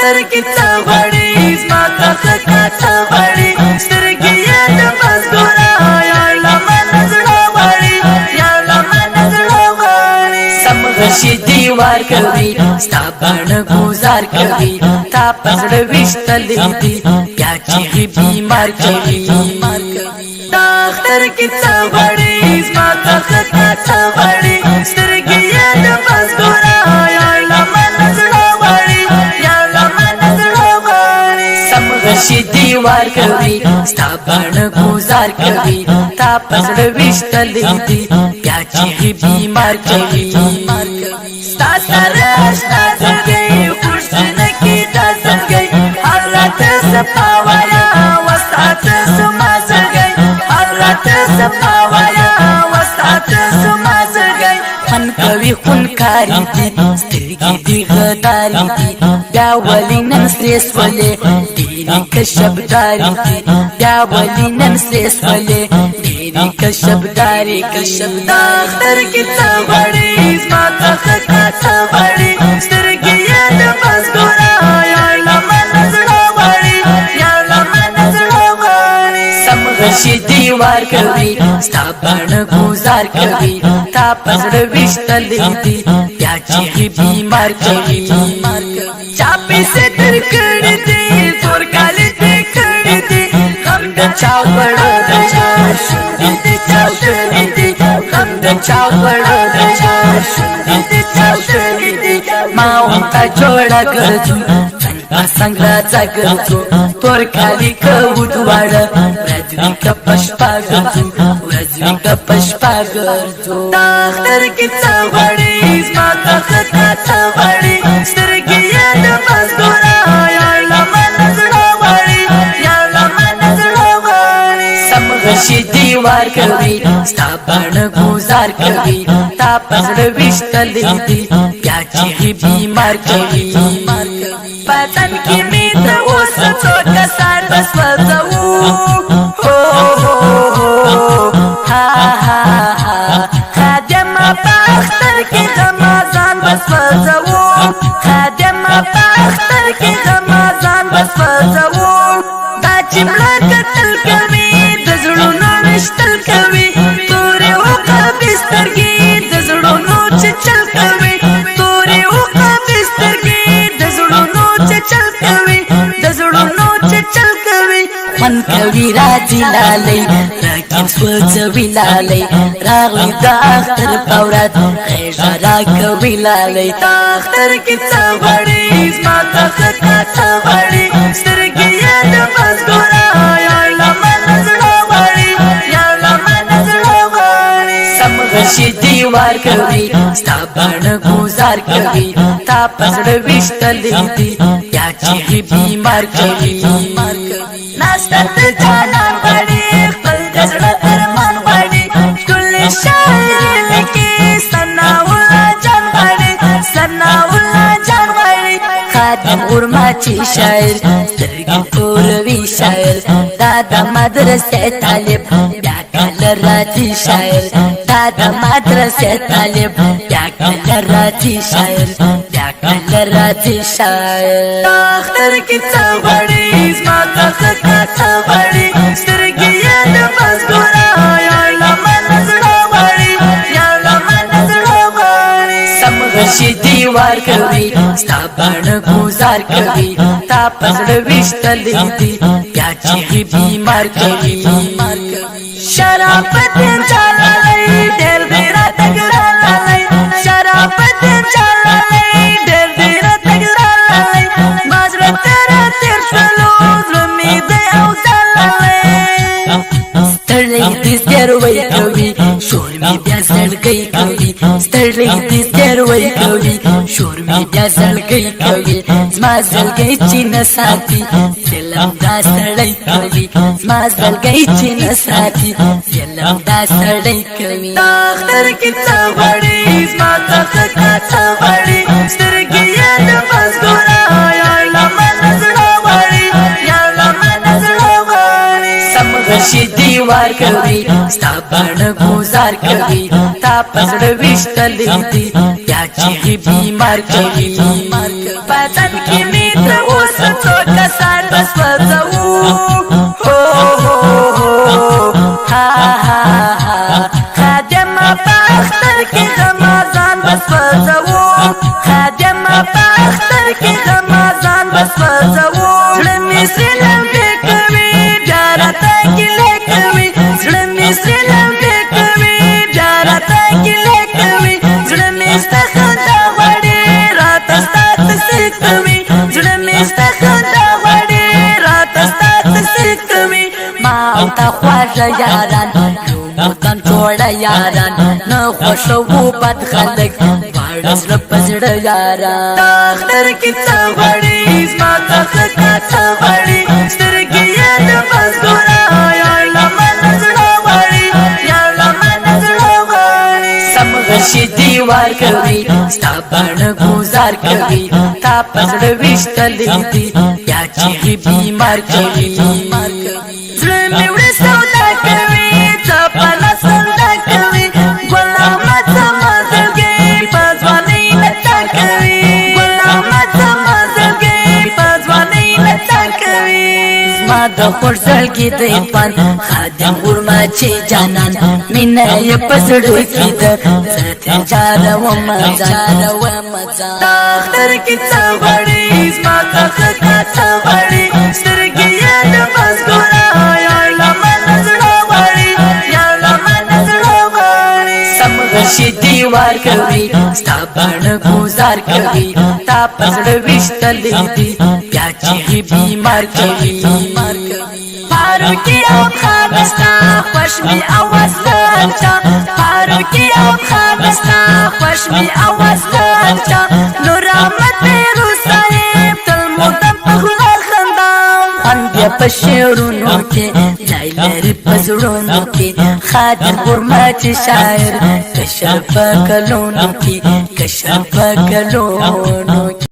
اختر کی څغړی زما تخکا څغړی سترګې یې د مزګورا یا لمن زړه وړي یا لمن زړه وړي سم غشي دیوار کوي ستا باندې گزار کوي تا پزړه وشتلې دي بیا چې بیمار کوي اختر کی څغړی زما تخکا څغړی سترګې یې د مزګورا یا لمن زړه وړي یا لمن زړه وړي سم غشي دیوار کوي ستا باندې گزار کوي تا پزړه وشتلې دي بیا چې بیمار کوي ستا سره شتا زړګي خوشنه کی دا زړګي حضرت صفاوایا وسات سما زړګي حضرت صفاوایا وسات سما زړګي خن کوي خون کاری دي سترګي دی غداري دي بیا ولي نن سرس ولې دیني کشبداري دي بیا ولي نن سرس ولې دیني کشبداري اختر کی څغړی زما تخکا څغړی سترګي یې د مزګورا یا لمن زړه وړي یا لمن زړه وړي سم غشي دیوار کوي ستا باندې گزار کوي تا پزړه وشتلې دي بیا چې بیمار کوي چاپی سے تر کړي دي تور کالي دې کړي دي غم د چاو پړو د چار دې چاو کړي دي غم د چاو پړو د چار دې چاو کړي دي ما وتا جوړا ګرځو څنګه راځه ګرځو تور کالي کو دواړه راځي کا پشپا ګرځو راځي کا پشپا ګرځو اختر کی څغړی زما تخکا څغړی سترګې یې د مزګورا یا لمن زړه وړي یا لمن زړه وړي سم غشي دیوار کوي ستا باندې گزار کوي تا پزړه وشتلې دي بیا چې بیمار کوي پتن کی میت اوس څوک سر بس وځو هو هو ها ها خادم اختر کی غمازان بس وځو خادم اختر کی غمازان بس وځو دا چې مړه قتل کوي د زړونو نشتل کوي تورې وکړه بسترګې د زړونو چچل کوي تورې وکړه بسترګې د زړونو چچل کوي د زړونو چچل کوي من کوي راځي لالي راکیم سوځوي لالي راغلی د اختر پورات خیژه را کوي لالي اختر کی څغړی زما تخکا څغړی سترګې یې د مزګورا یا لمن زړه وړي یا لمن زړه وړي سم غشي دیوار کوي ستا باندې گزار کوي تا پزړه وشتلې دي بیا چې بیمار کوي ناستت جانان غړي خپل زړه ارمان غړي ټول شاعر لکه ثناءالله جان غړي ثناءالله جان غړي خادم ورماچی شاعر سترګې پوروي شاعر دا مدرسې طالب بیا کله راځي شاعر دا مدرسې طالب بیا کله راځي شاعر بیا کله راځي شاعر اختر کی څغړی زما تخکا څغړی سترګې یې د مزګورا یا لمن زړه وړي یا لمن زړه وړي سم غشي دیوار کوي ستا باندې گزار کوي تا پزړه وشتلې دي بیا چې بیمار کوي شرافت چلالای ډېر ډېر تګرالای شرافت چلالای ډېر ډېر تګرالای مازره تر تیر شلو زمي د او زلالای ستړلې دې ستروي کوي شور می بیا زړګي کوي ستړلې دې ستروي کوي شور می بیا زړګي کوي زما زړګي چې نه ساتي سلام دا سړی کوي زما زړګي چې نه ساتي سلام دا سړی کوي اختر کی څغړی زما تخکا څغړی سترګې یې د مزګورا یا لمن زړه وړي یا لمن زړه وړي سم غشي دیوار کوي ستا باندې گزار کوي تا پزړه وشتلې دي بیا چې بیمار کوي پتن کی میت سار بسوځو هو هو ها ها خادم په اختر کې غمازان بسوځو خادم په اختر کې غمازان بسوځو زړه می سلام کوي بیا راته ګیله کوي زړه می سلام کوي بیا راته ګیله کوي زړه می ستخنده وړي راته ستاسو سکوي زړه می ستخنده وړي راته ستاسو سکوي ما او تا خواږه یاران وطن جوړه یاران نه خوشو بد خلک واړه زړه پزړه یاران اختر کې څه وړي زما څخه څه وړي سترګې یې د مزګورا یا لمن زړه وړي یا لمن زړه وړي سم غشي دیوار کوي ستا باندې گزار کوي تا پزړه وشتلې دي یا چې بیمار کوي زړه مې وړه سودا کوي ځپاله سودا کوي غلامه زما زړګي په ځوانۍ نڅا کوي غلامه زما زړګي په ځوانۍ نڅا کوي زما د خور زړګي د پان خادم ورما چې جانان مینه یې په زړه کې ده زه جاره وم اختر کې څه وړي زما څخه څه وړي سترګې یې د مزګورا یا لمن زړه وړي یا لمن زړه وړي سم غشي دیوار کوي ستا باندې گزار کوي تا پزړه وشتلې دي بیا چې بیمار کوي پاروکی او خانستا خوش می اوستانچا پاروکی او خانستا خوش می اوستانچا نور احمد پیرو صاحب تل مودم پخلا خندام خان بیا پشیرونو کې ځای لري پزړونو کې خادم ورما چې شاعر کشر په کلونو کې